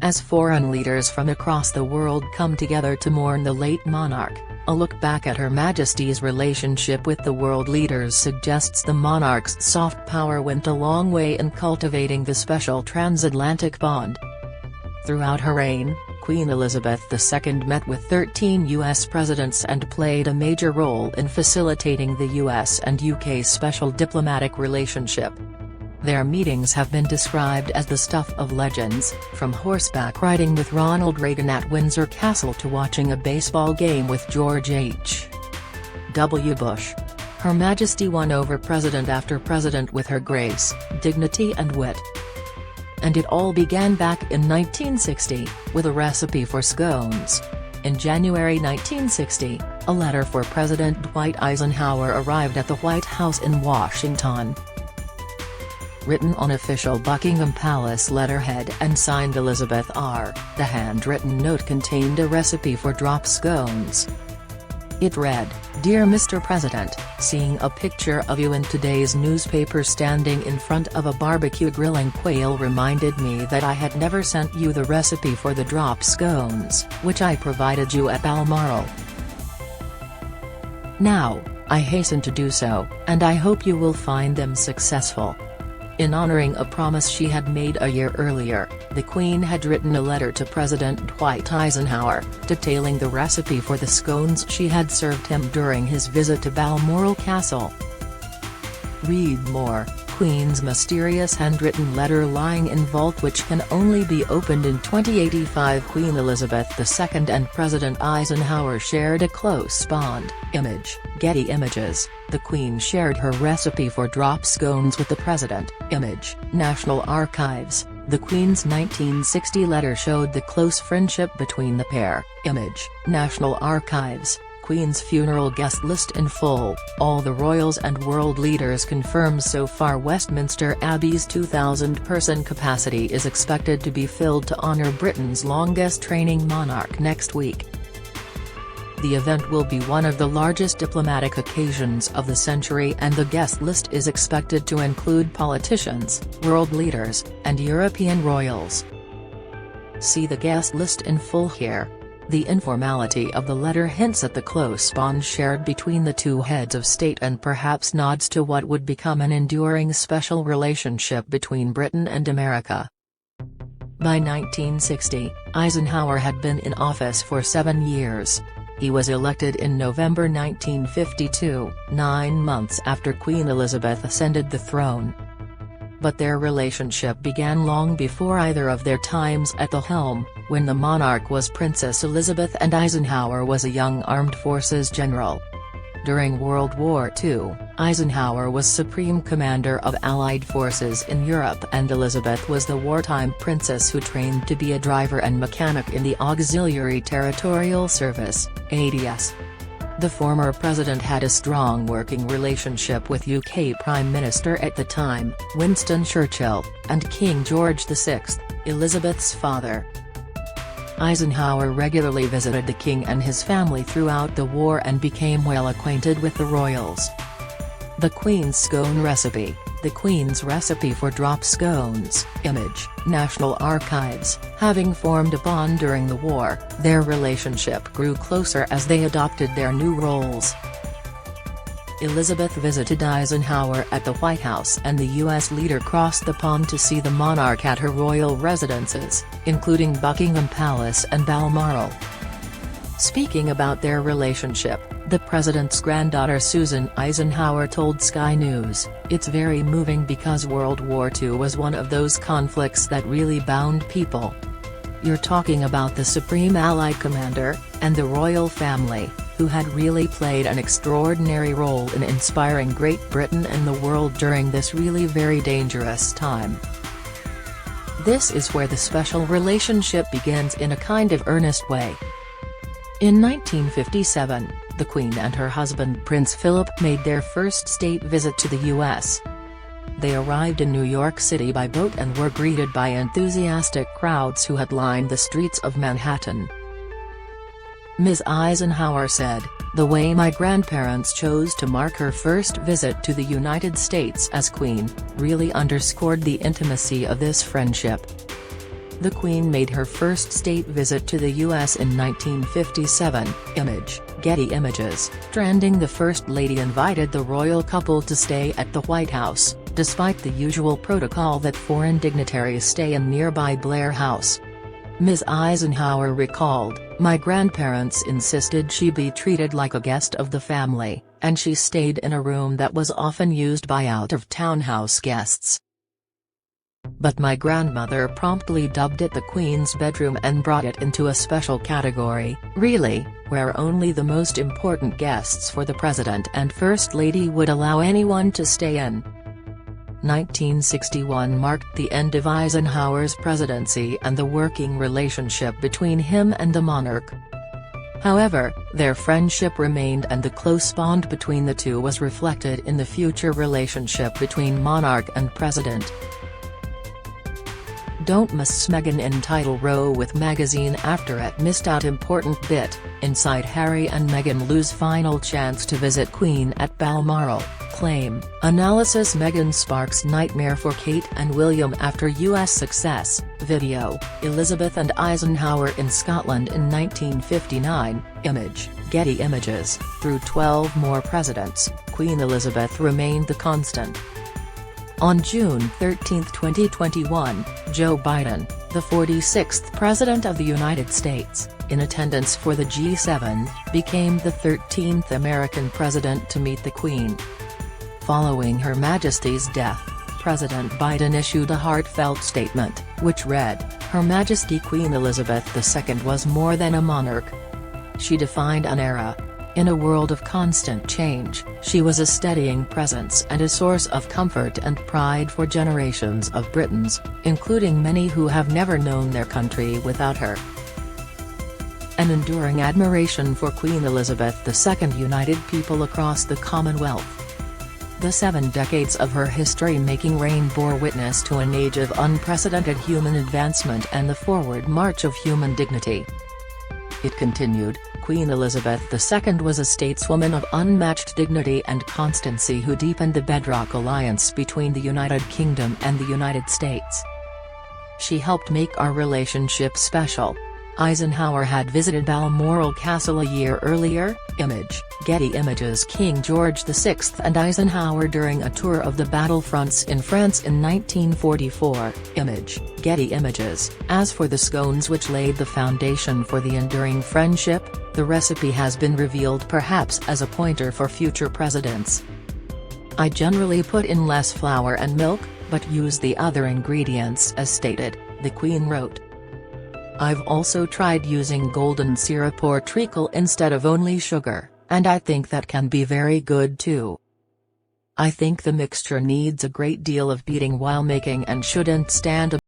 As foreign leaders from across the world come together to mourn the late monarch, a look back at Her Majesty's relationship with the world leaders suggests the monarch's soft power went a long way in cultivating the special transatlantic bond. Throughout her reign, Queen Elizabeth II met with 13 U.S. presidents and played a major role in facilitating the U.S. and UK special diplomatic relationship. Their meetings have been described as the stuff of legends, from horseback riding with Ronald Reagan at Windsor Castle to watching a baseball game with George H. W. Bush. Her Majesty won over president after president with her grace, dignity and wit. And it all began back in 1960, with a recipe for scones. In January 1960, a letter for President Dwight Eisenhower arrived at the White House in Washington. Written on official Buckingham Palace letterhead and signed Elizabeth R., the handwritten note contained a recipe for drop scones. It read, "Dear Mr. President, seeing a picture of you in today's newspaper standing in front of a barbecue grilling quail reminded me that I had never sent you the recipe for the drop scones, which I provided you at Balmoral. Now, I hasten to do so, and I hope you will find them successful." In honoring a promise she had made a year earlier, the Queen had written a letter to President Dwight Eisenhower, detailing the recipe for the scones she had served him during his visit to Balmoral Castle. Read more. Queen's mysterious handwritten letter lying in vault which can only be opened in 2085. Queen Elizabeth II and President Eisenhower shared a close bond. Image, Getty Images. The Queen shared her recipe for drop scones with the President. Image, National Archives. The Queen's 1960 letter showed the close friendship between the pair. Image, National Archives. Queen's funeral guest list in full, all the royals and world leaders confirmed so far. Westminster Abbey's 2,000-person capacity is expected to be filled to honour Britain's longest reigning monarch next week. The event will be one of the largest diplomatic occasions of the century, and the guest list is expected to include politicians, world leaders, and European royals. See the guest list in full here. The informality of the letter hints at the close bond shared between the two heads of state and perhaps nods to what would become an enduring special relationship between Britain and America. By 1960, Eisenhower had been in office for 7 years. He was elected in November 1952, 9 months after Queen Elizabeth ascended the throne. But their relationship began long before either of their times at the helm, when the monarch was Princess Elizabeth and Eisenhower was a young armed forces general. During World War II, Eisenhower was Supreme Commander of Allied forces in Europe and Elizabeth was the wartime princess who trained to be a driver and mechanic in the Auxiliary Territorial Service, ATS. The former president had a strong working relationship with UK Prime Minister at the time, Winston Churchill, and King George VI, Elizabeth's father. Eisenhower regularly visited the king and his family throughout the war and became well acquainted with the royals. The Queen's scone recipe. The Queen's recipe for drop scones. Image, National Archives. Having formed a bond during the war, their relationship grew closer as they adopted their new roles. Elizabeth visited Eisenhower at the White House and the U.S. leader crossed the pond to see the monarch at her royal residences, including Buckingham Palace and Balmoral. Speaking about their relationship, the president's granddaughter Susan Eisenhower told Sky News, "It's very moving because World War II was one of those conflicts that really bound people. You're talking about the Supreme Allied Commander, and the royal family, who had really played an extraordinary role in inspiring Great Britain and the world during this really very dangerous time. This is where the special relationship begins in a kind of earnest way." In 1957, the Queen and her husband Prince Philip made their first state visit to the U.S. They arrived in New York City by boat and were greeted by enthusiastic crowds who had lined the streets of Manhattan. Ms. Eisenhower said, "The way my grandparents chose to mark her first visit to the United States as Queen, really underscored the intimacy of this friendship. The Queen made her first state visit to the U.S. in 1957, image, Getty Images. Stranding, the First Lady invited the royal couple to stay at the White House, despite the usual protocol that foreign dignitaries stay in nearby Blair House. Ms. Eisenhower recalled, "My grandparents insisted she be treated like a guest of the family, and she stayed in a room that was often used by out-of-town house guests. But my grandmother promptly dubbed it the Queen's bedroom and brought it into a special category, really, where only the most important guests for the President and First Lady would allow anyone to stay in." 1961 marked the end of Eisenhower's presidency and the working relationship between him and the monarch. However, their friendship remained, and the close bond between the two was reflected in the future relationship between monarch and president. Don't miss Meghan in title row with magazine after it missed out important bit, inside Harry and Meghan lose final chance to visit Queen at Balmoral, claim, analysis Meghan sparks nightmare for Kate and William after US success, video, Elizabeth and Eisenhower in Scotland in 1959, image, Getty Images. Through 12 more presidents, Queen Elizabeth remained the constant. On June 13, 2021, Joe Biden, the 46th President of the United States, in attendance for the G7, became the 13th American president to meet the Queen. Following Her Majesty's death, President Biden issued a heartfelt statement, which read, "Her Majesty Queen Elizabeth II was more than a monarch. She defined an era. In a world of constant change, she was a steadying presence and a source of comfort and pride for generations of Britons, including many who have never known their country without her." An enduring admiration for Queen Elizabeth II united people across the Commonwealth. The 7 decades of her history-making reign bore witness to an age of unprecedented human advancement and the forward march of human dignity. It continued, Queen Elizabeth II was a stateswoman of unmatched dignity and constancy who deepened the bedrock alliance between the United Kingdom and the United States. She helped make our relationship special. Eisenhower had visited Balmoral Castle a year earlier, image, Getty Images. King George VI and Eisenhower during a tour of the battlefronts in France in 1944, image, Getty Images. As for the scones which laid the foundation for the enduring friendship, the recipe has been revealed, perhaps as a pointer for future presidents. "I generally put in less flour and milk, but use the other ingredients as stated," the Queen wrote. "I've also tried using golden syrup or treacle instead of only sugar, and I think that can be very good too. I think the mixture needs a great deal of beating while making and shouldn't stand